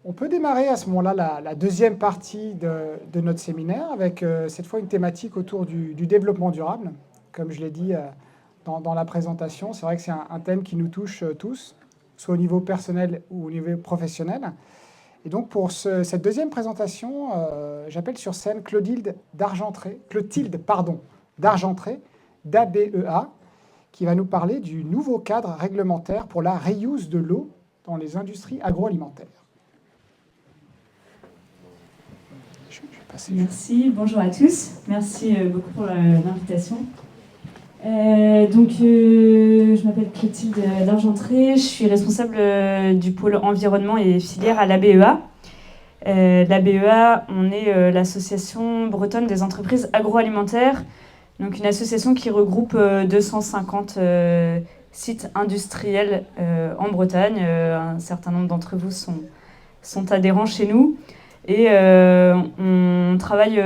On peut démarrer à ce moment-là la deuxième partie de notre séminaire avec cette fois une thématique autour du développement durable. Comme je l'ai dit dans la présentation, c'est vrai que c'est un thème qui nous touche tous, soit au niveau personnel ou au niveau professionnel. Et donc pour cette deuxième présentation, j'appelle sur scène Clotilde d'Argentré, d'ABEA, qui va nous parler du nouveau cadre réglementaire pour la reuse de l'eau dans les industries agroalimentaires. Merci, bonjour à tous. Merci beaucoup pour l'invitation. Je m'appelle Clotilde d'Argentré, je suis responsable du pôle environnement et filière à l'ABEA. L'ABEA, on est l'association bretonne des entreprises agroalimentaires, donc une association qui regroupe 250 sites industriels en Bretagne. Un certain nombre d'entre vous sont adhérents chez nous. Et on travaille,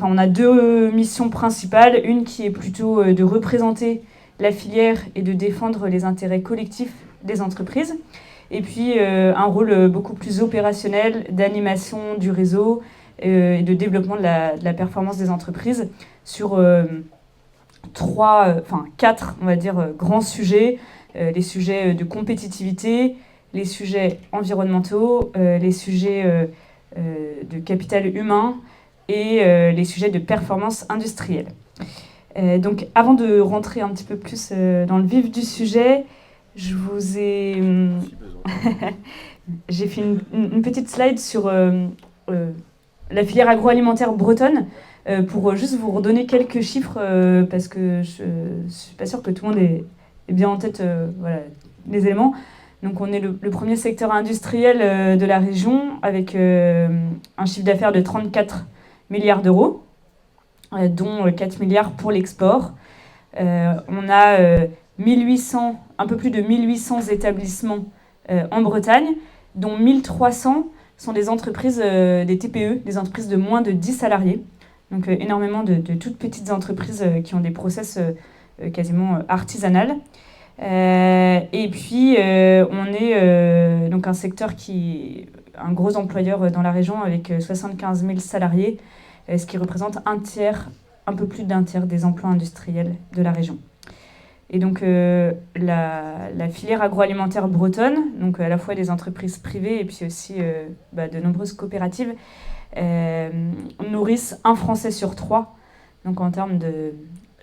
on a deux missions principales. Une qui est plutôt de représenter la filière et de défendre les intérêts collectifs des entreprises. Et puis un rôle beaucoup plus opérationnel d'animation du réseau et de développement de la performance des entreprises sur quatre, on va dire, grands sujets. Les sujets de compétitivité, les sujets environnementaux, les sujets de capital humain et les sujets de performance industrielle. Donc avant de rentrer un petit peu plus dans le vif du sujet, je vous ai... j'ai fait une petite slide sur la filière agroalimentaire bretonne pour juste vous redonner quelques chiffres parce que je ne suis pas sûre que tout le monde ait bien en tête les éléments. Donc on est le premier secteur industriel de la région avec un chiffre d'affaires de 34 milliards d'euros, dont 4 milliards pour l'export. On a un peu plus de 1800 établissements en Bretagne, dont 1300 sont des entreprises, des TPE, des entreprises de moins de 10 salariés. Donc énormément de toutes petites entreprises qui ont des process quasiment artisanales. Et puis on est donc un secteur qui est un gros employeur dans la région avec 75 000 salariés, ce qui représente un peu plus d'un tiers des emplois industriels de la région. Et donc la filière agroalimentaire bretonne, donc à la fois des entreprises privées et puis aussi de nombreuses coopératives, nourrissent un Français sur trois. Donc en termes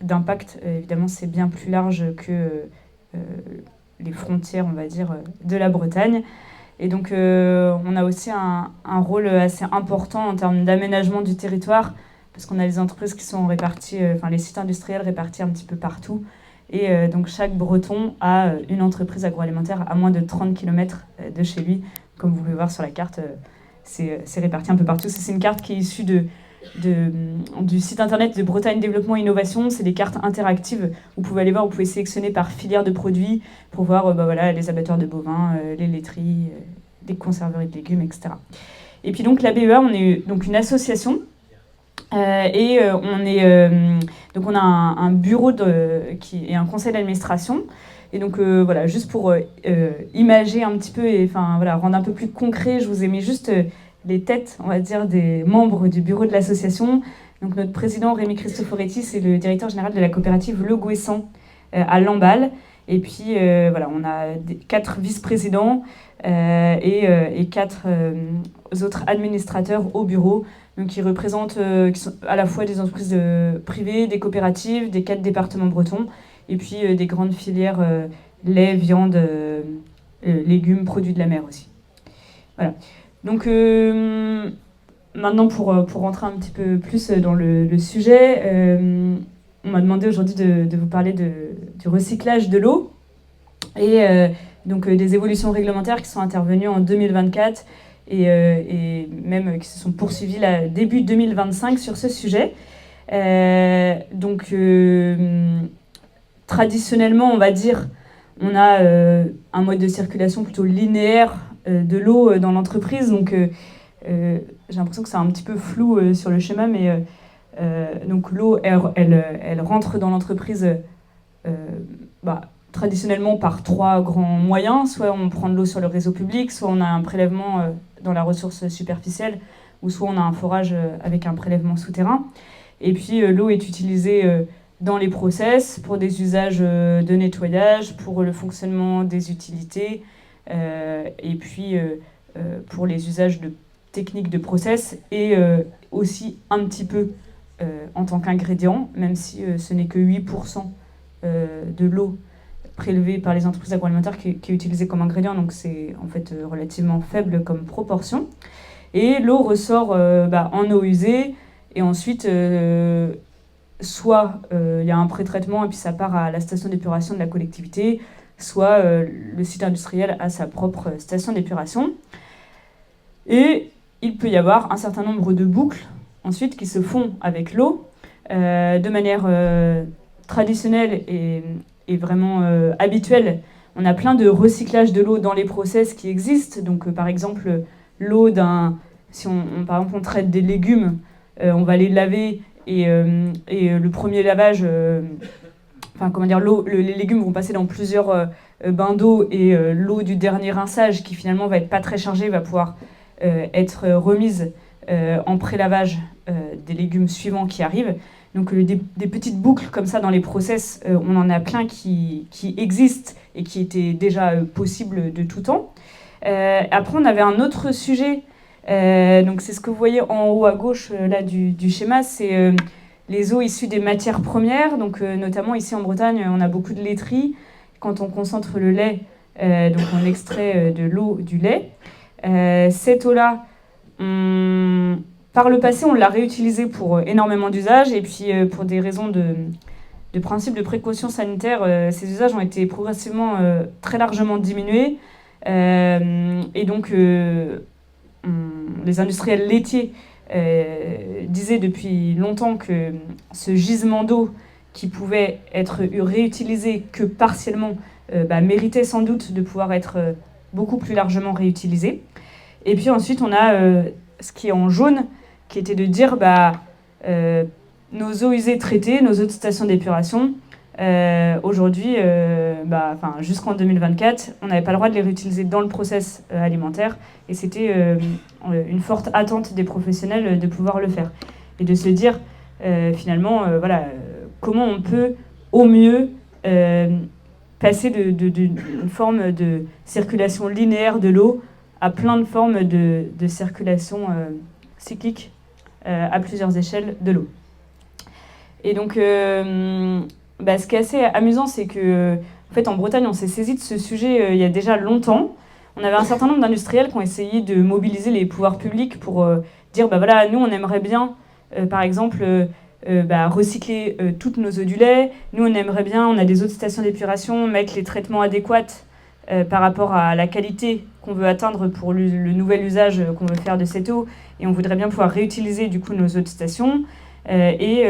d'impact, évidemment, c'est bien plus large que les frontières, on va dire, de la Bretagne. Et donc on a aussi un rôle assez important en termes d'aménagement du territoire, parce qu'on a des entreprises qui sont réparties, les sites industriels répartis un petit peu partout. Et donc chaque Breton a une entreprise agroalimentaire à moins de 30 km de chez lui. Comme vous pouvez voir sur la carte, c'est réparti un peu partout. C'est une carte qui est issue du site internet de Bretagne Développement Innovation. C'est des cartes interactives. Vous pouvez aller voir, vous pouvez sélectionner par filière de produits pour voir les abatteurs de bovins, les laiteries, les conserveries de légumes, etc. Et puis donc l'ABEA, on est donc une association. On a un bureau et un conseil d'administration. Et donc juste pour imager un petit peu et rendre un peu plus concret, je vous ai mis juste les têtes, on va dire, des membres du bureau de l'association. Donc notre président Rémi Cristoforetti, c'est le directeur général de la coopérative Le Gouessant à Lamballe. Et puis on a 4 vice-présidents et 4 autres administrateurs au bureau, donc qui représentent qui sont à la fois des entreprises privées, des coopératives, des 4 départements bretons, et puis des grandes filières lait, viande, légumes, produits de la mer aussi. Voilà. Donc maintenant pour rentrer un petit peu plus dans le sujet, on m'a demandé aujourd'hui de vous parler du recyclage de l'eau et des évolutions réglementaires qui sont intervenues en 2024 et même qui se sont poursuivies début 2025 sur ce sujet. Traditionnellement, on va dire, on a un mode de circulation plutôt linéaire de l'eau dans l'entreprise. Donc j'ai l'impression que c'est un petit peu flou sur le schéma, mais donc l'eau, elle rentre dans l'entreprise traditionnellement par 3 grands moyens. Soit on prend de l'eau sur le réseau public, soit on a un prélèvement dans la ressource superficielle, où soit on a un forage avec un prélèvement souterrain. Et puis l'eau est utilisée dans les process pour des usages de nettoyage, pour le fonctionnement des utilités, et puis pour les usages de techniques de process, et aussi un petit peu en tant qu'ingrédient, même si ce n'est que 8% de l'eau prélevée par les entreprises agroalimentaires qui est utilisée comme ingrédient, donc c'est en fait relativement faible comme proportion. Et l'eau ressort en eau usée, et ensuite soit il y a un pré-traitement et puis ça part à la station d'épuration de la collectivité, soit le site industriel a sa propre station d'épuration. Et il peut y avoir un certain nombre de boucles ensuite qui se font avec l'eau de manière traditionnelle et vraiment habituelle. On a plein de recyclage de l'eau dans les process qui existent. Donc par exemple, l'eau si par exemple on traite des légumes, on va les laver et le premier lavage, les légumes vont passer dans plusieurs bains d'eau, et l'eau du dernier rinçage, qui finalement va être pas très chargée, va pouvoir être remise en pré-lavage des légumes suivants qui arrivent. Donc des petites boucles comme ça dans les process, on en a plein qui existent et qui étaient déjà possibles de tout temps. Après, on avait un autre sujet. Donc c'est ce que vous voyez en haut à gauche là du schéma, c'est les eaux issues des matières premières. Donc notamment ici en Bretagne, on a beaucoup de laiteries. Quand on concentre le lait, donc on extrait de l'eau du lait. Cette eau-là, par le passé, on l'a réutilisée pour énormément d'usages, et puis pour des raisons de principe de précaution sanitaire, ces usages ont été progressivement très largement diminués. Et donc les industriels laitiers disaient depuis longtemps que ce gisement d'eau qui pouvait être réutilisé que partiellement méritait sans doute de pouvoir être beaucoup plus largement réutilisé. Et puis ensuite, on a ce qui est en jaune, qui était de dire nos eaux usées traitées, nos eaux de station d'épuration, aujourd'hui, jusqu'en 2024, on n'avait pas le droit de les réutiliser dans le process alimentaire, et c'était une forte attente des professionnels de pouvoir le faire. Et de se dire, comment on peut au mieux passer d'une forme de circulation linéaire de l'eau à plein de formes de circulation cyclique à plusieurs échelles de l'eau. Et donc, ce qui est assez amusant, c'est que, en fait, en Bretagne, on s'est saisi de ce sujet il y a déjà longtemps. On avait un certain nombre d'industriels qui ont essayé de mobiliser les pouvoirs publics pour dire, nous, on aimerait bien, par exemple, recycler toutes nos eaux du lait. Nous, on aimerait bien, on a des eaux de station d'épuration, mettre les traitements adéquats par rapport à la qualité qu'on veut atteindre pour le nouvel usage qu'on veut faire de cette eau. Et on voudrait bien pouvoir réutiliser, du coup, nos eaux de station. Et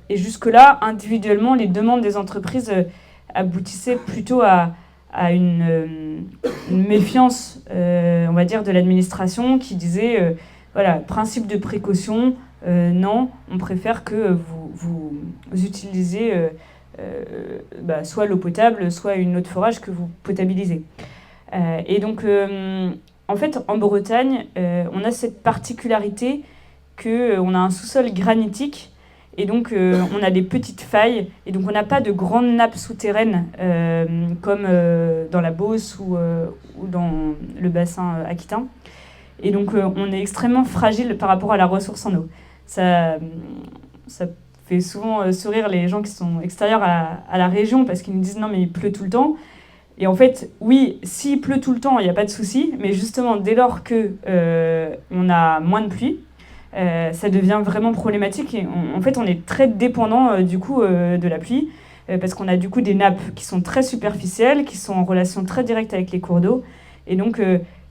jusque-là, individuellement, les demandes des entreprises aboutissaient plutôt à une méfiance, on va dire, de l'administration, qui disait, principe de précaution, non, on préfère que vous utilisiez soit l'eau potable, soit une eau de forage que vous potabilisez. Et donc, en fait, en Bretagne, on a cette particularité qu'on a un sous-sol granitique, et donc on a des petites failles, et donc on n'a pas de grandes nappes souterraines comme dans la Beauce ou dans le bassin aquitain. Et donc on est extrêmement fragile par rapport à la ressource en eau. Ça fait souvent sourire les gens qui sont extérieurs à la région, parce qu'ils nous disent non mais il pleut tout le temps. Et en fait, oui, s'il pleut tout le temps, il n'y a pas de souci, mais justement dès lors qu'on a moins de pluie, ça devient vraiment problématique, et en fait on est très dépendant de la pluie, parce qu'on a du coup des nappes qui sont très superficielles, qui sont en relation très directe avec les cours d'eau, et donc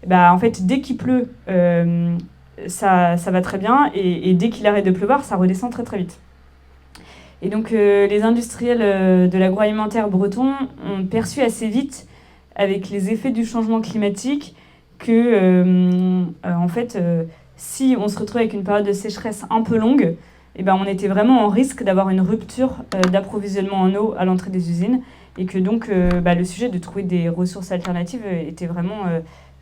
en fait dès qu'il pleut ça va très bien, et dès qu'il arrête de pleuvoir ça redescend très très vite. Et donc les industriels de l'agroalimentaire breton ont perçu assez vite, avec les effets du changement climatique, que si on se retrouvait avec une période de sécheresse un peu longue, on était vraiment en risque d'avoir une rupture d'approvisionnement en eau à l'entrée des usines, et que donc le sujet de trouver des ressources alternatives était vraiment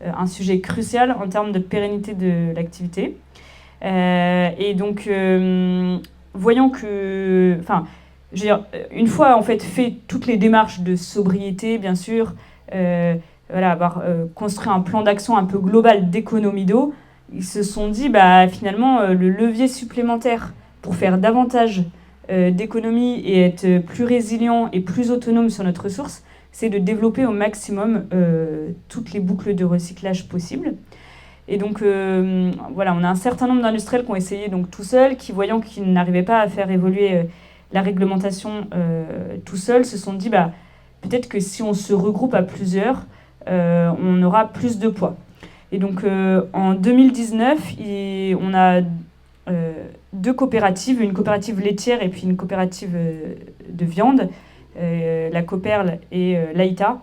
un sujet crucial en termes de pérennité de l'activité. Et donc, voyant que... Enfin, je veux dire, une fois en fait fait toutes les démarches de sobriété, bien sûr, voilà, avoir construit un plan d'action un peu global d'économie d'eau, ils se sont dit, bah, finalement, le levier supplémentaire pour faire davantage d'économie et être plus résilient et plus autonome sur notre ressource, c'est de développer au maximum toutes les boucles de recyclage possibles. Et donc, voilà, on a un certain nombre d'industriels qui ont essayé donc, tout seuls, qui, voyant qu'ils n'arrivaient pas à faire évoluer la réglementation tout seuls, se sont dit, bah, peut-être que si on se regroupe à plusieurs, on aura plus de poids. Et donc, en 2019, on a deux coopératives, une coopérative laitière et puis une coopérative de viande, la Coperle et l'Aïta,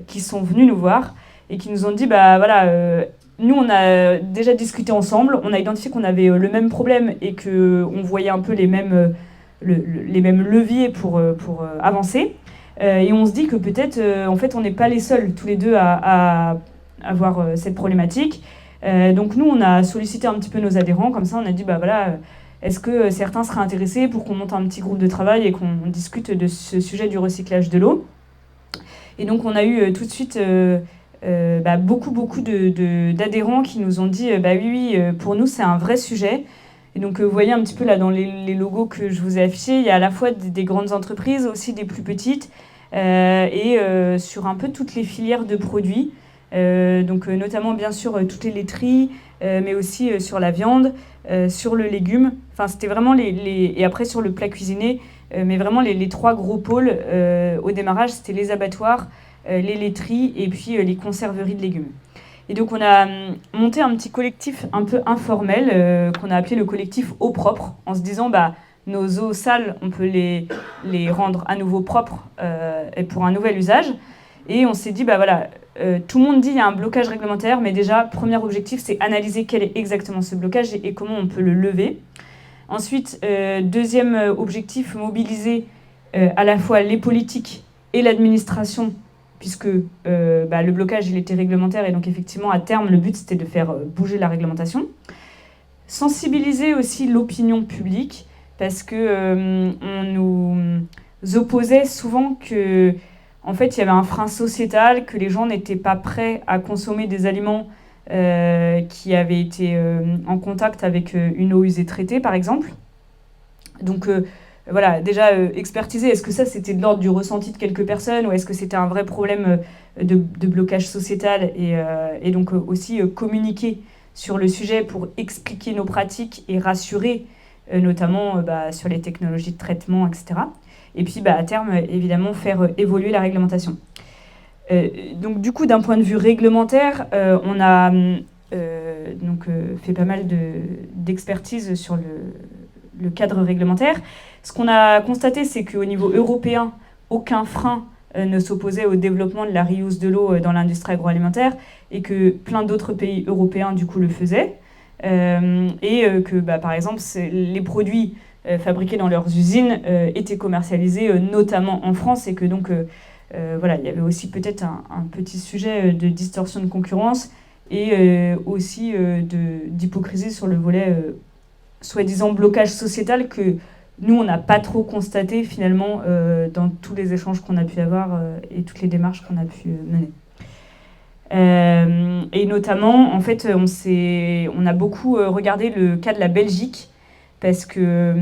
qui sont venus nous voir et qui nous ont dit, bah voilà, nous on a déjà discuté ensemble, on a identifié qu'on avait le même problème et qu'on voyait un peu les mêmes leviers pour avancer. Et on se dit que peut-être, en fait, on n'est pas les seuls, tous les deux, à avoir cette problématique. Donc nous, on a sollicité un petit peu nos adhérents, comme ça on a dit, bah voilà, est-ce que certains seraient intéressés pour qu'on monte un petit groupe de travail et qu'on discute de ce sujet du recyclage de l'eau. Et donc on a eu tout de suite beaucoup d'adhérents qui nous ont dit, bah oui, pour nous c'est un vrai sujet. Et donc vous voyez un petit peu là dans les logos que je vous ai affichés, il y a à la fois des grandes entreprises, aussi des plus petites, et sur un peu toutes les filières de produits. Donc notamment bien sûr toutes les laiteries, mais aussi sur la viande, sur le légume. Enfin c'était vraiment et après sur le plat cuisiné, mais vraiment les trois gros pôles au démarrage, c'était les abattoirs, les laiteries et puis les conserveries de légumes. Et donc on a monté un petit collectif un peu informel qu'on a appelé le collectif Eau Propre, en se disant bah nos eaux sales, on peut les rendre à nouveau propres et pour un nouvel usage. Et on s'est dit, bah voilà, tout le monde dit qu'il y a un blocage réglementaire, mais déjà, premier objectif, c'est analyser quel est exactement ce blocage et comment on peut le lever. Ensuite, deuxième objectif, mobiliser à la fois les politiques et l'administration, puisque le blocage, il était réglementaire, et donc effectivement, à terme, le but, c'était de faire bouger la réglementation. Sensibiliser aussi l'opinion publique, parce que on nous opposait souvent que... En fait, il y avait un frein sociétal, que les gens n'étaient pas prêts à consommer des aliments qui avaient été en contact avec une eau usée traitée, par exemple. Donc, voilà, déjà, expertiser, est-ce que ça, c'était de l'ordre du ressenti de quelques personnes, ou est-ce que c'était un vrai problème de blocage sociétal, et donc aussi communiquer sur le sujet pour expliquer nos pratiques et rassurer, notamment sur les technologies de traitement, etc. Et puis, à terme, évidemment, faire évoluer la réglementation. Donc, du coup, d'un point de vue réglementaire, on a fait pas mal d'expertise sur le cadre réglementaire. Ce qu'on a constaté, c'est qu'au niveau européen, aucun frein ne s'opposait au développement de la reuse de l'eau dans l'industrie agroalimentaire, et que plein d'autres pays européens, du coup, le faisaient. Et que, par exemple, les produits fabriqués dans leurs usines étaient commercialisés notamment en France, et que donc voilà, il y avait aussi peut-être un petit sujet de distorsion de concurrence et aussi d'hypocrisie sur le volet soi-disant blocage sociétal que nous on n'a pas trop constaté finalement dans tous les échanges qu'on a pu avoir et toutes les démarches qu'on a pu mener. Et notamment, en fait, on a beaucoup regardé le cas de la Belgique, parce que,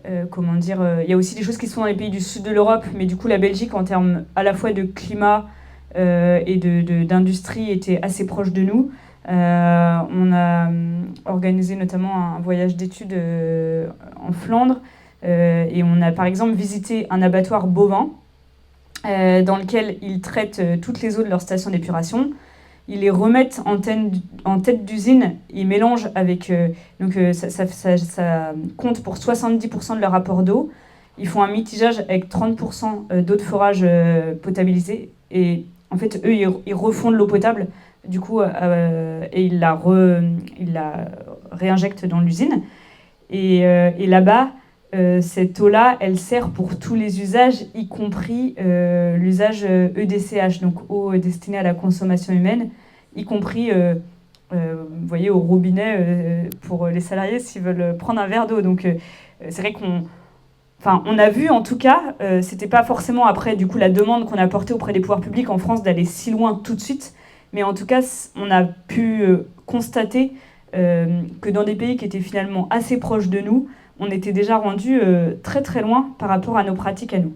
il y a aussi des choses qui se font dans les pays du sud de l'Europe, mais du coup, la Belgique, en termes à la fois de climat et d'industrie, était assez proche de nous. On a organisé notamment un voyage d'études en Flandre, et on a par exemple visité un abattoir bovin, dans lequel ils traitent toutes les eaux de leur station d'épuration. Ils les remettent en tête d'usine, ils mélangent avec... ça compte pour 70% de leur apport d'eau. Ils font un mitigeage avec 30% d'eau de forage potabilisée. Et en fait, eux, ils refont de l'eau potable, du coup, et ils la réinjectent dans l'usine. Et là-bas, cette eau-là, elle sert pour tous les usages, y compris l'usage EDCH, donc eau destinée à la consommation humaine, y compris vous voyez, au robinet pour les salariés s'ils veulent prendre un verre d'eau. Donc c'est vrai on a vu en tout cas, c'était pas forcément après du coup la demande qu'on a portée auprès des pouvoirs publics en France d'aller si loin tout de suite, mais en tout cas on a pu constater que dans des pays qui étaient finalement assez proches de nous, on était déjà rendu très très loin par rapport à nos pratiques à nous.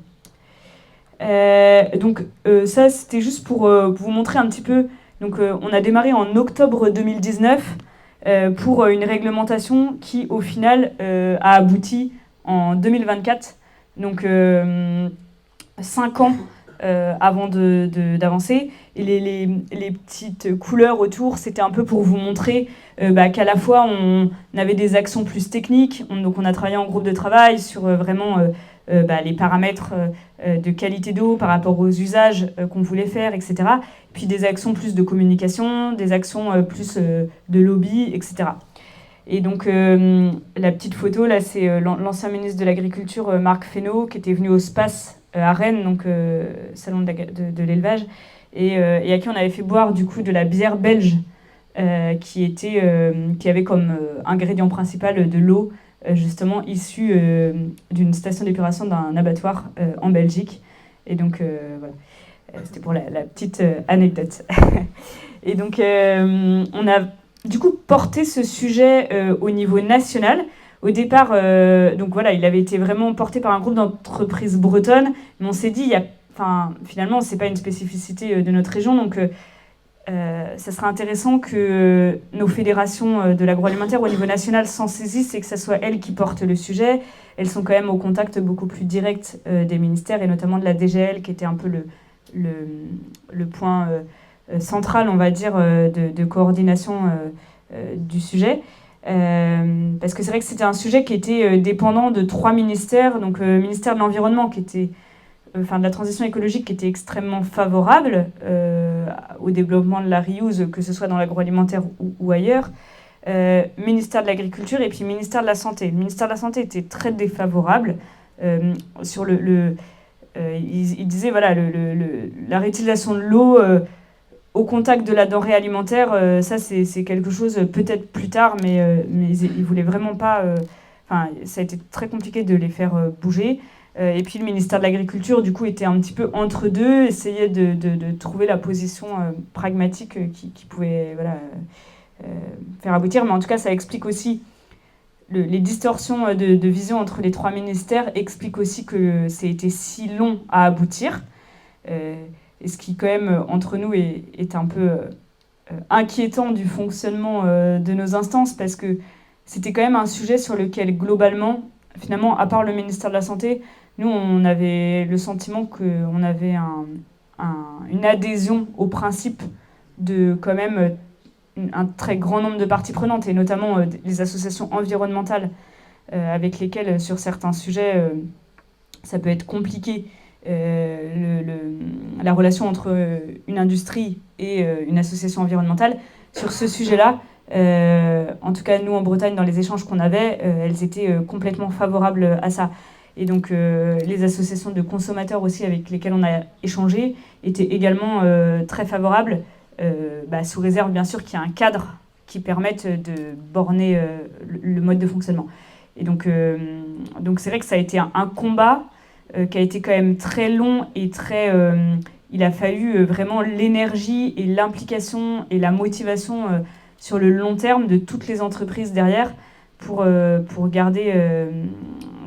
Ça c'était juste pour vous montrer un petit peu. Donc on a démarré en octobre 2019 pour une réglementation qui au final a abouti en 2024, donc 5 ans avant d'avancer. Et les petites couleurs autour, c'était un peu pour vous montrer qu'à la fois on avait des actions plus techniques, donc on a travaillé en groupe de travail sur vraiment les paramètres de qualité d'eau par rapport aux usages qu'on voulait faire, etc. Puis des actions plus de communication, des actions plus de lobby, etc. Et donc, la petite photo, là, c'est l'ancien ministre de l'Agriculture, Marc Fesneau, qui était venu au SPACE à Rennes, donc salon de l'élevage, et à qui on avait fait boire, du coup, de la bière belge, qui avait comme ingrédient principal de l'eau, justement, issue d'une station d'épuration d'un abattoir en Belgique. Et donc, voilà. C'était pour la petite anecdote. Et donc, on a du coup porté ce sujet au niveau national. Au départ, donc voilà, il avait été vraiment porté par un groupe d'entreprises bretonnes, mais on s'est dit, finalement, c'est pas une spécificité de notre région, donc ça serait intéressant que nos fédérations de l'agroalimentaire au niveau national s'en saisissent et que ce soit elles qui portent le sujet. Elles sont quand même au contact beaucoup plus direct des ministères et notamment de la DGL, qui était un peu le point central, on va dire, de coordination du sujet. Parce que c'est vrai que c'était un sujet qui était dépendant de 3 ministères, donc le ministère de l'Environnement, de la transition écologique, qui était extrêmement favorable au développement de la reuse, que ce soit dans l'agroalimentaire ou ailleurs, ministère de l'Agriculture et puis ministère de la Santé. Le ministère de la Santé était très défavorable sur il disait, voilà, la réutilisation de l'eau au contact de la denrée alimentaire, ça c'est quelque chose peut-être plus tard, mais ils voulaient vraiment pas... ça a été très compliqué de les faire bouger. Et puis le ministère de l'Agriculture, du coup, était un petit peu entre deux, essayait de trouver la position pragmatique qui pouvait faire aboutir. Mais en tout cas, ça explique aussi les distorsions de vision entre les 3 ministères, explique aussi que ça a été si long à aboutir. Et ce qui, quand même, entre nous, est un peu inquiétant du fonctionnement de nos instances, parce que c'était quand même un sujet sur lequel, globalement, finalement, à part le ministère de la Santé, nous, on avait le sentiment qu'on avait une adhésion au principe de, quand même, un très grand nombre de parties prenantes, et notamment les associations environnementales avec lesquelles, sur certains sujets, ça peut être compliqué. La relation entre une industrie et une association environnementale. Sur ce sujet-là, en tout cas, nous, en Bretagne, dans les échanges qu'on avait, elles étaient complètement favorables à ça. Et donc, les associations de consommateurs aussi avec lesquelles on a échangé étaient également très favorables, sous réserve, bien sûr, qu'il y ait un cadre qui permette de borner le mode de fonctionnement. Et donc c'est vrai que ça a été un combat qui a été quand même très long et très... il a fallu vraiment l'énergie et l'implication et la motivation sur le long terme de toutes les entreprises derrière pour garder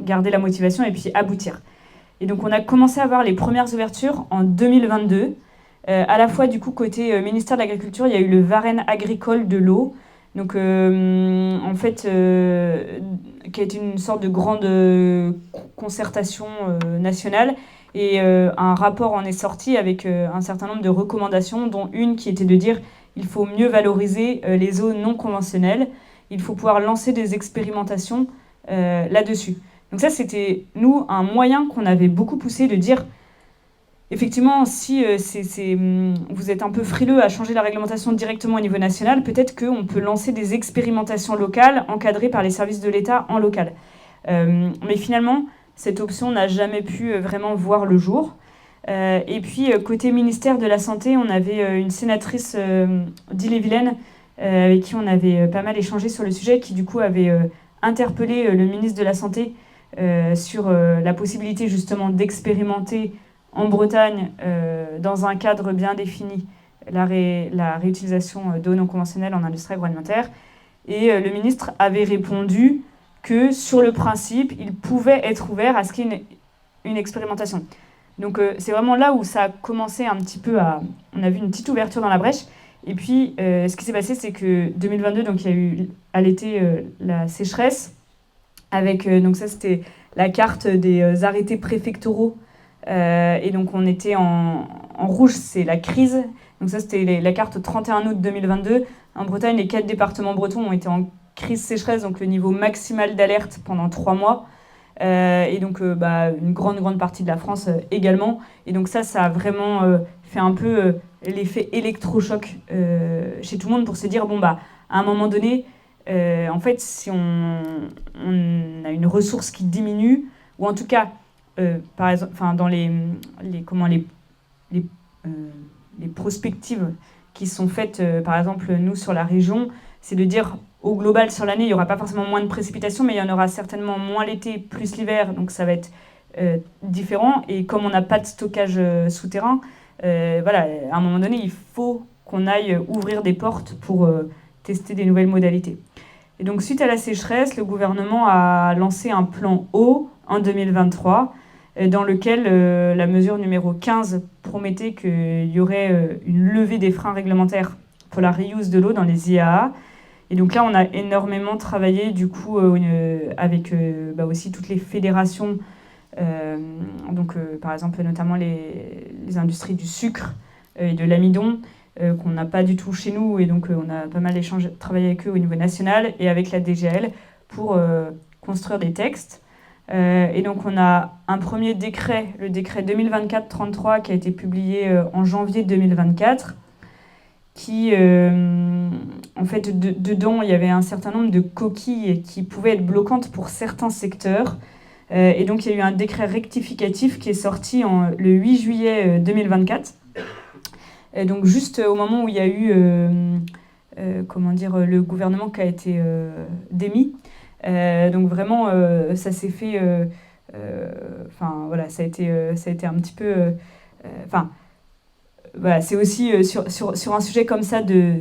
la motivation et puis aboutir. Et donc on a commencé à avoir les premières ouvertures en 2022. À la fois du coup côté ministère de l'Agriculture, il y a eu le Varenne agricole de l'eau, donc en fait qui est une sorte de grande concertation nationale, et un rapport en est sorti avec un certain nombre de recommandations, dont une qui était de dire il faut mieux valoriser les eaux non conventionnelles, il faut pouvoir lancer des expérimentations là-dessus. Donc ça, c'était, nous, un moyen qu'on avait beaucoup poussé, de dire, effectivement, si vous êtes un peu frileux à changer la réglementation directement au niveau national, peut-être qu'on peut lancer des expérimentations locales encadrées par les services de l'État en local. Mais finalement, cette option n'a jamais pu vraiment voir le jour. Et puis, côté ministère de la Santé, on avait une sénatrice d'Ille-et-Vilaine avec qui on avait pas mal échangé sur le sujet, qui du coup avait interpellé le ministre de la Santé sur la possibilité justement d'expérimenter en Bretagne, dans un cadre bien défini, la réutilisation d'eau non conventionnelle en industrie agroalimentaire. Et le ministre avait répondu que sur le principe, il pouvait être ouvert à ce qu'il y ait une expérimentation. Donc c'est vraiment là où ça a commencé un petit peu à... On a vu une petite ouverture dans la brèche. Et puis ce qui s'est passé, c'est que 2022, donc il y a eu à l'été la sécheresse, avec, donc ça c'était la carte des arrêtés préfectoraux. Et donc on était en rouge, c'est la crise. Donc ça c'était la carte 31 août 2022. En Bretagne, les 4 départements bretons ont été en crise sécheresse, donc le niveau maximal d'alerte pendant 3 mois. Et donc une grande partie de la France également. Et donc ça a vraiment fait un peu l'effet électrochoc chez tout le monde pour se dire, à un moment donné, en fait, si on a une ressource qui diminue, ou en tout cas, par exemple, dans les prospectives qui sont faites, par exemple, nous, sur la région, c'est de dire, au global, sur l'année, il n'y aura pas forcément moins de précipitations, mais il y en aura certainement moins l'été, plus l'hiver, donc ça va être différent. Et comme on n'a pas de stockage souterrain, à un moment donné, il faut qu'on aille ouvrir des portes pour tester des nouvelles modalités. Et donc, suite à la sécheresse, le gouvernement a lancé un plan eau en 2023, dans lequel la mesure numéro 15 promettait qu'il y aurait une levée des freins réglementaires pour la reuse de l'eau dans les IAA. Et donc là, on a énormément travaillé du coup avec aussi toutes les fédérations, par exemple notamment les industries du sucre et de l'amidon, qu'on n'a pas du tout chez nous, et donc on a pas mal travaillé avec eux au niveau national et avec la DGL pour construire des textes. Et donc on a un premier décret, le décret 2024-33, qui a été publié en janvier 2024, qui, en fait, dedans, il y avait un certain nombre de coquilles qui pouvaient être bloquantes pour certains secteurs. Et donc il y a eu un décret rectificatif qui est sorti le 8 juillet 2024. Et donc juste au moment où il y a eu le gouvernement qui a été démis. Donc vraiment, ça s'est fait... ça a été un petit peu... c'est aussi sur un sujet comme ça de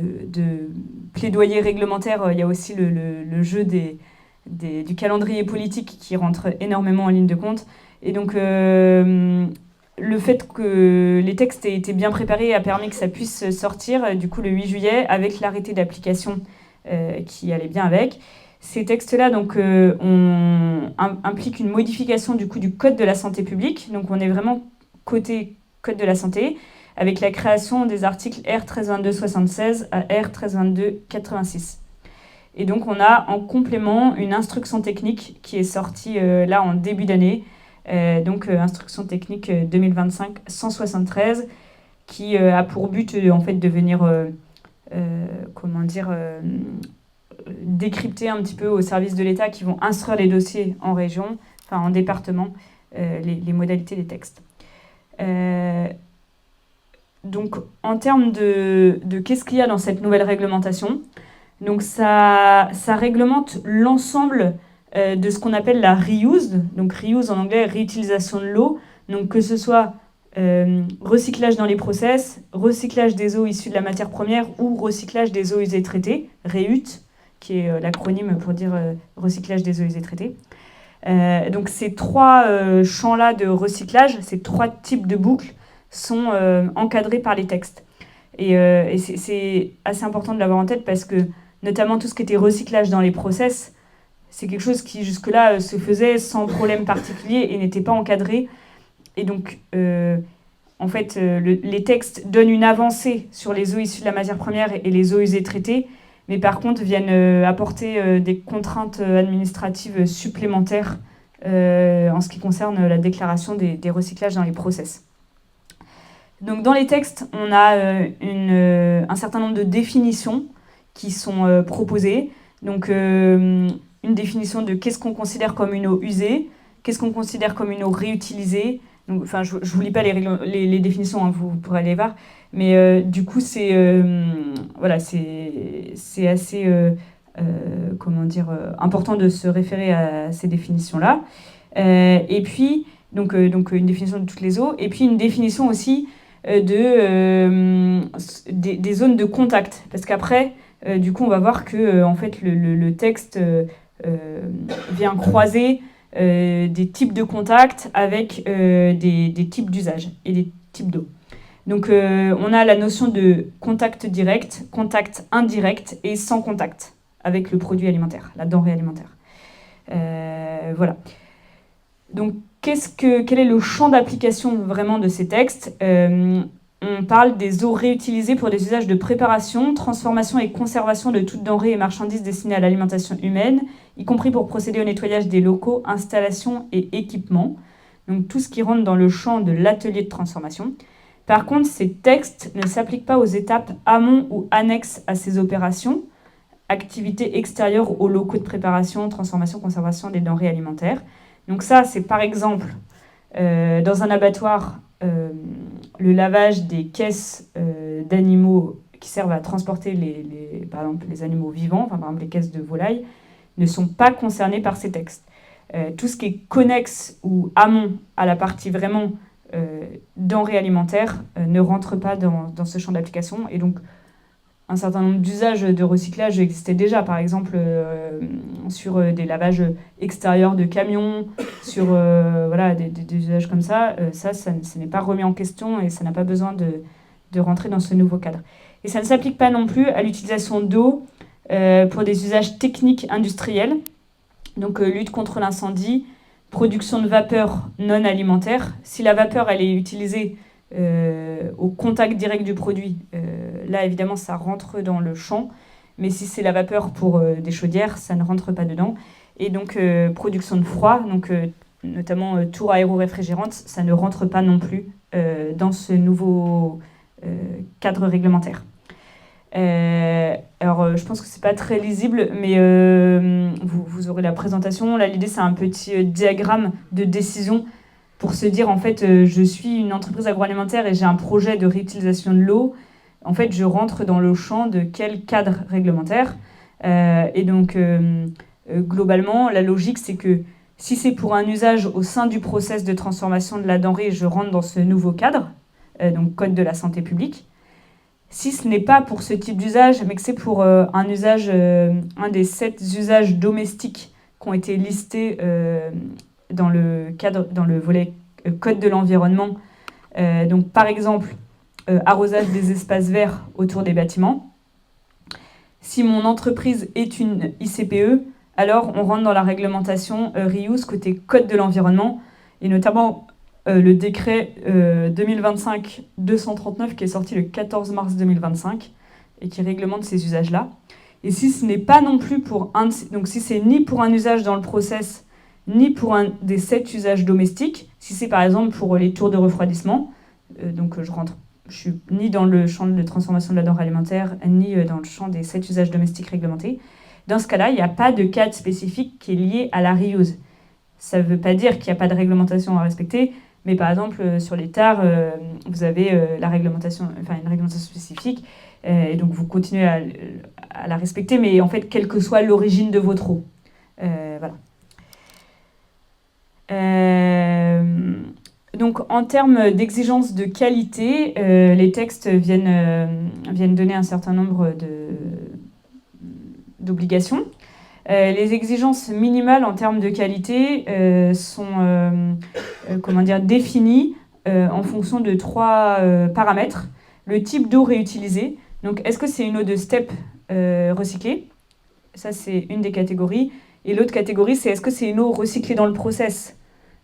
plaidoyer réglementaire, il y a aussi le jeu du calendrier politique qui rentre énormément en ligne de compte. Et donc, le fait que les textes aient été bien préparés a permis que ça puisse sortir, du coup, le 8 juillet, avec l'arrêté d'application qui allait bien avec. Ces textes-là impliquent une modification du coup du Code de la santé publique. Donc, on est vraiment côté Code de la santé, avec la création des articles R 1322-76 à R 1322-86. Et donc, on a en complément une instruction technique qui est sortie là en début d'année, instruction technique 2025-173, qui a pour but en fait de venir décrypter un petit peu aux services de l'État qui vont instruire les dossiers en région, en département, les modalités des textes. Donc, en termes de qu'est-ce qu'il y a dans cette nouvelle réglementation, donc ça réglemente l'ensemble de ce qu'on appelle la reuse. Donc, reuse en anglais, réutilisation de l'eau. Donc, que ce soit recyclage dans les process, recyclage des eaux issues de la matière première ou recyclage des eaux usées traitées, REUT, qui est l'acronyme pour dire recyclage des eaux usées traitées. Donc, ces 3 champs-là de recyclage, ces 3 types de boucles, sont encadrés par les textes. Et c'est assez important de l'avoir en tête parce que, notamment tout ce qui était recyclage dans les process, c'est quelque chose qui jusque-là se faisait sans problème particulier et n'était pas encadré. Et donc, en fait, les textes donnent une avancée sur les eaux issues de la matière première et les eaux usées traitées, mais par contre viennent apporter des contraintes administratives supplémentaires en ce qui concerne la déclaration des recyclages dans les process. Donc dans les textes, on a un certain nombre de définitions qui sont proposées. Donc une définition de qu'est-ce qu'on considère comme une eau usée, qu'est-ce qu'on considère comme une eau réutilisée, Donc, enfin, je vous lis pas les définitions, hein, vous pourrez aller voir. Mais du coup, c'est voilà, c'est assez comment dire, important de se référer à ces définitions-là. Et puis, donc une définition de toutes les eaux, et puis une définition aussi des zones de contact. Parce qu'après, du coup, on va voir que en fait, le texte vient croiser des types de contacts avec des types d'usage et des types d'eau. Donc, on a la notion de contact direct, contact indirect et sans contact avec le produit alimentaire, la denrée alimentaire. Voilà. Donc, quel est le champ d'application vraiment de ces textes ? On parle des eaux réutilisées pour des usages de préparation, transformation et conservation de toutes denrées et marchandises destinées à l'alimentation humaine, y compris pour procéder au nettoyage des locaux, installations et équipements. Donc, tout ce qui rentre dans le champ de l'atelier de transformation. Par contre, ces textes ne s'appliquent pas aux étapes amont ou annexes à ces opérations, activités extérieures aux locaux de préparation, transformation, conservation des denrées alimentaires. Donc ça, c'est par exemple, dans un abattoir, le lavage des caisses d'animaux qui servent à transporter par exemple, les animaux vivants, enfin, par exemple les caisses de volailles, ne sont pas concernés par ces textes. Tout ce qui est connexe ou amont à la partie vraiment denrées alimentaires ne rentre pas dans ce champ d'application. Et donc, un certain nombre d'usages de recyclage existaient déjà, par exemple sur des lavages extérieurs de camions, sur voilà, des usages comme ça. Ça n'est pas remis en question et ça n'a pas besoin de rentrer dans ce nouveau cadre. Et ça ne s'applique pas non plus à l'utilisation d'eau pour des usages techniques industriels, donc lutte contre l'incendie, production de vapeur non alimentaire. Si la vapeur elle est utilisée au contact direct du produit, là évidemment ça rentre dans le champ, mais si c'est la vapeur pour des chaudières, ça ne rentre pas dedans. Et donc production de froid, donc notamment tour aéro-réfrigérante, ça ne rentre pas non plus dans ce nouveau cadre réglementaire. Alors je pense que c'est pas très lisible, mais vous aurez la présentation. Là l'idée c'est un petit diagramme de décision pour se dire en fait je suis une entreprise agroalimentaire et j'ai un projet de réutilisation de l'eau. En fait je rentre dans le champ de quel cadre réglementaire et donc globalement la logique c'est que si c'est pour un usage au sein du process de transformation de la denrée, je rentre dans ce nouveau cadre, donc code de la santé publique. Si ce n'est pas pour ce type d'usage, mais que c'est pour un usage, un des 7 usages domestiques qui ont été listés dans le volet code de l'environnement, donc par exemple arrosage des espaces verts autour des bâtiments. Si mon entreprise est une ICPE, alors on rentre dans la réglementation reuse côté code de l'environnement, et notamment le décret 2025-239 qui est sorti le 14 mars 2025 et qui réglemente ces usages-là. Et si ce n'est pas non plus pour donc si c'est ni pour un usage dans le process, ni pour un des 7 usages domestiques, si c'est par exemple pour les tours de refroidissement, donc je suis ni dans le champ de transformation de la denrée alimentaire, ni dans le champ des 7 usages domestiques réglementés, dans ce cas-là, il n'y a pas de cadre spécifique qui est lié à la reuse. Ça ne veut pas dire qu'il n'y a pas de réglementation à respecter, mais par exemple, sur les tares, vous avez une réglementation spécifique, et donc vous continuez à la respecter, mais en fait, quelle que soit l'origine de votre eau. Voilà. Donc, en termes d'exigence de qualité, les textes viennent donner un certain nombre d'obligations. Les exigences minimales en termes de qualité sont définies en fonction de 3 paramètres. Le type d'eau réutilisée, donc est-ce que c'est une eau de steppe recyclée ? Ça, c'est une des catégories. Et l'autre catégorie, c'est est-ce que c'est une eau recyclée dans le process ?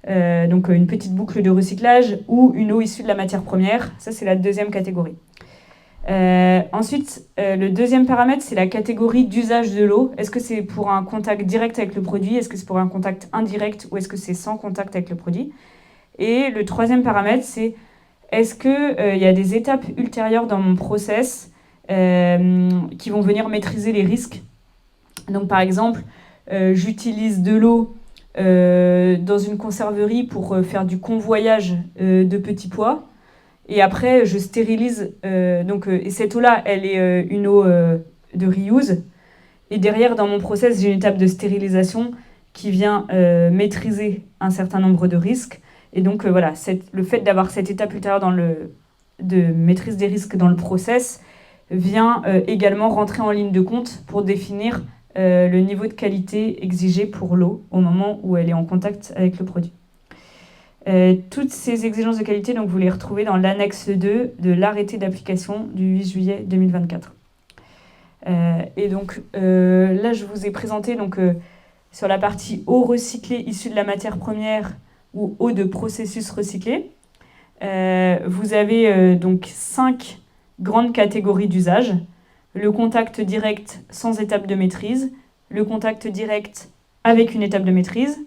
Donc une petite boucle de recyclage ou une eau issue de la matière première. Ça, c'est la deuxième catégorie. Ensuite, le deuxième paramètre, c'est la catégorie d'usage de l'eau. Est-ce que c'est pour un contact direct avec le produit ? Est-ce que c'est pour un contact indirect ou est-ce que c'est sans contact avec le produit ? Et le troisième paramètre, c'est est-ce qu'il y a des étapes ultérieures dans mon process qui vont venir maîtriser les risques ? Donc par exemple, j'utilise de l'eau dans une conserverie pour faire du convoyage de petits pois. Et après, je stérilise. Et cette eau-là, elle est une eau de reuse. Et derrière, dans mon process, j'ai une étape de stérilisation qui vient maîtriser un certain nombre de risques. Et donc, voilà, le fait d'avoir cette étape ultérieure de maîtrise des risques dans le process vient également rentrer en ligne de compte pour définir le niveau de qualité exigé pour l'eau au moment où elle est en contact avec le produit. Toutes ces exigences de qualité, donc, vous les retrouvez dans l'annexe 2 de l'arrêté d'application du 8 juillet 2024. Et donc là, je vous ai présenté sur la partie eau recyclée issue de la matière première ou eau de processus recyclé. Vous avez donc 5 grandes catégories d'usage. Le contact direct sans étape de maîtrise, le contact direct avec une étape de maîtrise,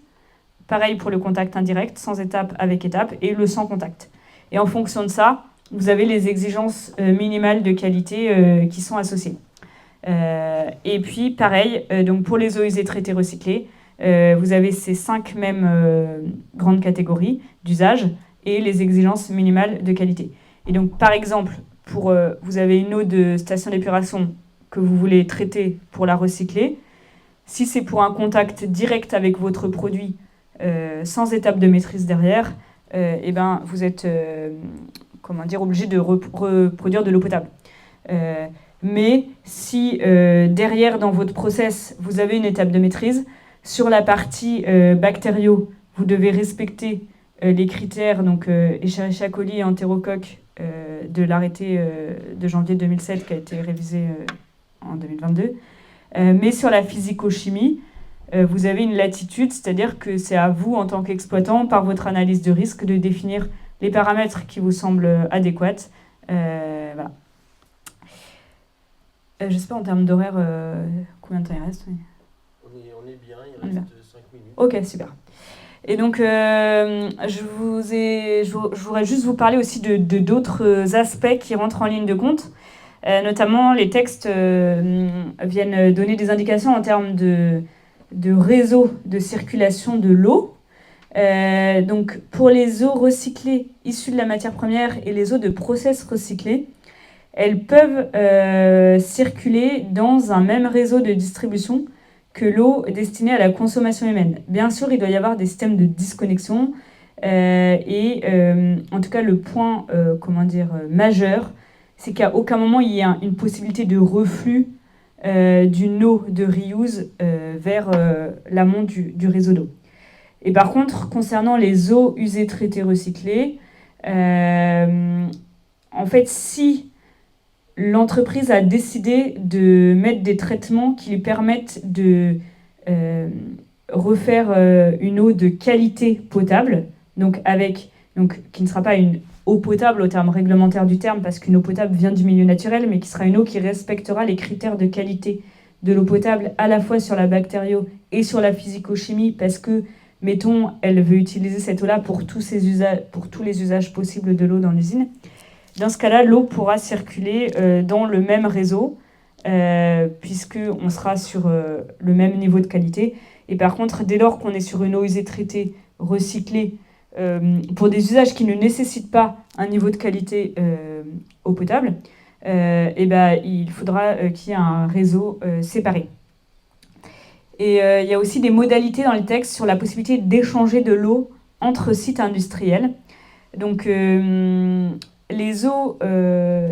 pareil pour le contact indirect, sans étape avec étape, et le sans contact. Et en fonction de ça, vous avez les exigences minimales de qualité qui sont associées. Et puis, pareil, donc pour les eaux usées traitées recyclées, vous avez ces 5 mêmes grandes catégories d'usage et les exigences minimales de qualité. Et donc, par exemple, vous avez une eau de station d'épuration que vous voulez traiter pour la recycler. Si c'est pour un contact direct avec votre produit, sans étape de maîtrise derrière, vous êtes obligé de reproduire de l'eau potable. Mais si derrière, dans votre process, vous avez une étape de maîtrise, sur la partie bactériaux, vous devez respecter les critères, donc Escherichia coli et Enterocoque de l'arrêté de janvier 2007 qui a été révisé en 2022. Mais sur la physico-chimie, vous avez une latitude, c'est-à-dire que c'est à vous, en tant qu'exploitant, par votre analyse de risque, de définir les paramètres qui vous semblent adéquats. Voilà. Je ne sais pas en termes d'horaire combien de temps il reste. Mais... On est bien, il reste 5 minutes. Ok, super. Et donc, je voudrais juste vous parler aussi de d'autres aspects qui rentrent en ligne de compte. Notamment, les textes viennent donner des indications en termes de réseau de circulation de l'eau. Donc, pour les eaux recyclées issues de la matière première et les eaux de process recyclés, elles peuvent circuler dans un même réseau de distribution que l'eau destinée à la consommation humaine. Bien sûr, il doit y avoir des systèmes de disconnexion en tout cas, le point majeur, c'est qu'à aucun moment il y a une possibilité de reflux d'une eau de reuse vers l'amont du réseau d'eau. Et par contre, concernant les eaux usées traitées recyclées, en fait, si l'entreprise a décidé de mettre des traitements qui lui permettent de refaire une eau de qualité potable, qui ne sera pas une eau potable au terme réglementaire du terme, parce qu'une eau potable vient du milieu naturel, mais qui sera une eau qui respectera les critères de qualité de l'eau potable, à la fois sur la bactério et sur la physico-chimie, parce que, mettons, elle veut utiliser cette eau-là pour tous les usages possibles de l'eau dans l'usine. Dans ce cas-là, l'eau pourra circuler dans le même réseau, puisqu'on sera sur le même niveau de qualité. Et par contre, dès lors qu'on est sur une eau usée traitée, recyclée, pour des usages qui ne nécessitent pas un niveau de qualité eau potable, il faudra qu'il y ait un réseau séparé. Et il y a aussi des modalités dans le texte sur la possibilité d'échanger de l'eau entre sites industriels. Donc, les eaux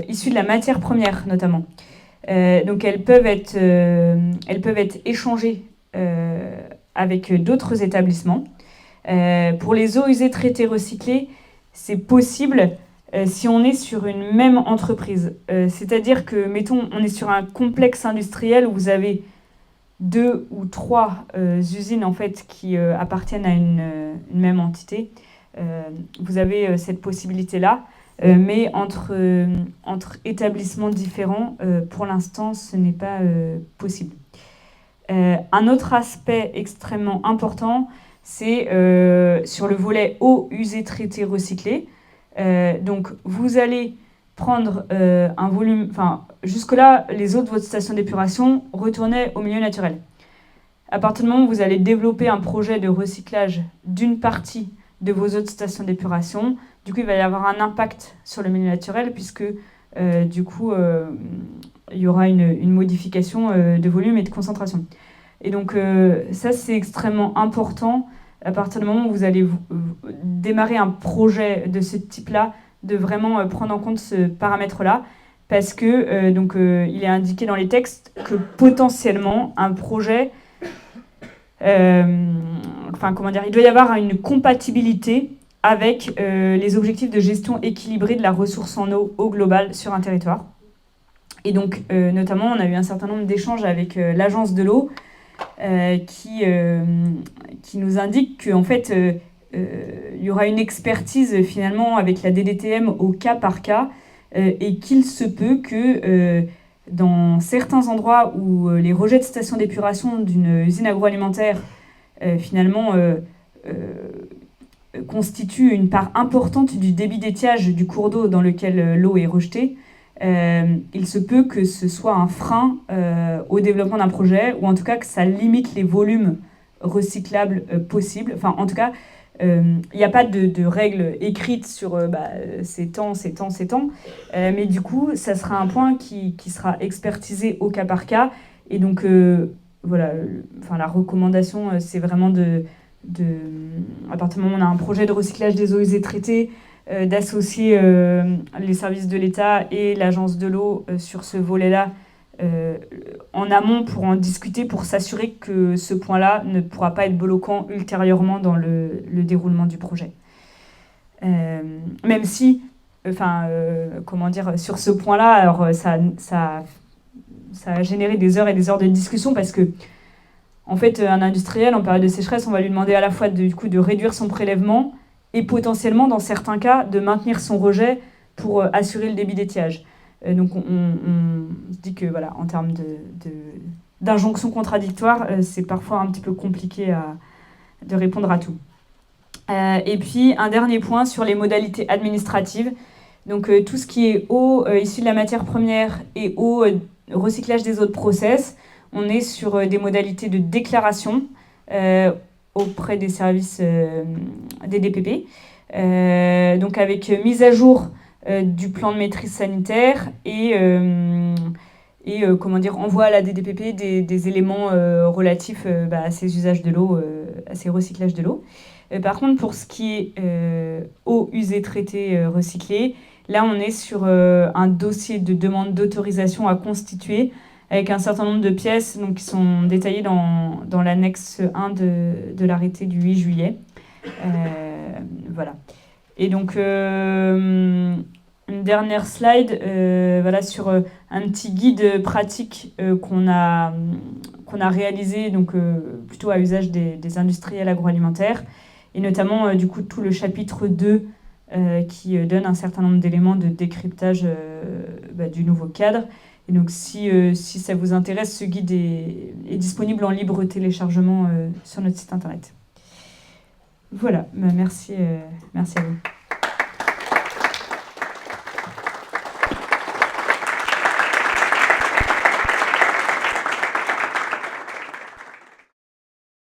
issues de la matière première, notamment. Donc, elles peuvent être échangées avec d'autres établissements. Pour les eaux usées traitées recyclées, c'est possible si on est sur une même entreprise. C'est-à-dire que, mettons, on est sur un complexe industriel où vous avez 2 ou 3 usines en fait, qui appartiennent à une même entité. Vous avez cette possibilité-là. Mais entre établissements différents, pour l'instant, ce n'est pas possible. Un autre aspect extrêmement important, c'est sur le volet eau usée traitée recyclée. Donc, vous allez prendre un volume... Jusque-là, les eaux de votre station d'épuration retournaient au milieu naturel. À partir du moment où vous allez développer un projet de recyclage d'une partie de vos autres stations d'épuration, du coup, il va y avoir un impact sur le milieu naturel puisque, du coup, il y aura une modification de volume et de concentration. Et donc, ça, c'est extrêmement important à partir du moment où vous allez démarrer un projet de ce type-là, de vraiment prendre en compte ce paramètre-là, parce que il est indiqué dans les textes que potentiellement un projet, il doit y avoir une compatibilité avec les objectifs de gestion équilibrée de la ressource en eau au global sur un territoire. Et donc, notamment, on a eu un certain nombre d'échanges avec l'agence de l'eau qui nous indique qu'en fait, il y aura une expertise finalement avec la DDTM au cas par cas et qu'il se peut que dans certains endroits où les rejets de stations d'épuration d'une usine agroalimentaire finalement constituent une part importante du débit d'étiage du cours d'eau dans lequel l'eau est rejetée, il se peut que ce soit un frein au développement d'un projet, ou en tout cas que ça limite les volumes recyclables possibles. Enfin, en tout cas, il n'y a pas de règles écrites sur c'est temps, c'est temps, c'est temps. Mais du coup, ça sera un point qui sera expertisé au cas par cas. Et donc, voilà, la recommandation, c'est vraiment à partir du moment où on a un projet de recyclage des eaux usées traitées, d'associer les services de l'État et l'agence de l'eau sur ce volet-là en amont pour en discuter, pour s'assurer que ce point-là ne pourra pas être bloquant ultérieurement dans le déroulement du projet. Même si, sur ce point-là, alors ça a généré des heures et des heures de discussion parce que, en fait, un industriel, en période de sécheresse, on va lui demander à la fois de réduire son prélèvement et potentiellement, dans certains cas, de maintenir son rejet pour assurer le débit d'étiage. Donc on se dit que, voilà, en termes d'injonctions contradictoires, c'est parfois un petit peu compliqué de répondre à tout. Et puis, un dernier point sur les modalités administratives. Donc tout ce qui est eau issue de la matière première et eau recyclage des eaux de process, on est sur des modalités de déclaration auprès des services des DPP. Donc avec mise à jour du plan de maîtrise sanitaire et envoi à la DDPP des éléments relatifs à ces usages de l'eau, à ces recyclages de l'eau. Par contre, pour ce qui est eau usée traitée recyclée, là on est sur un dossier de demande d'autorisation à constituer avec un certain nombre de pièces qui sont détaillées dans l'annexe 1 de l'arrêté du 8 juillet. Voilà. Et donc, une dernière slide sur un petit guide pratique qu'on a réalisé plutôt à usage des industriels agroalimentaires, et notamment tout le chapitre 2 qui donne un certain nombre d'éléments de décryptage du nouveau cadre. Et donc, si ça vous intéresse, ce guide est disponible en libre téléchargement sur notre site internet. Voilà, merci à vous.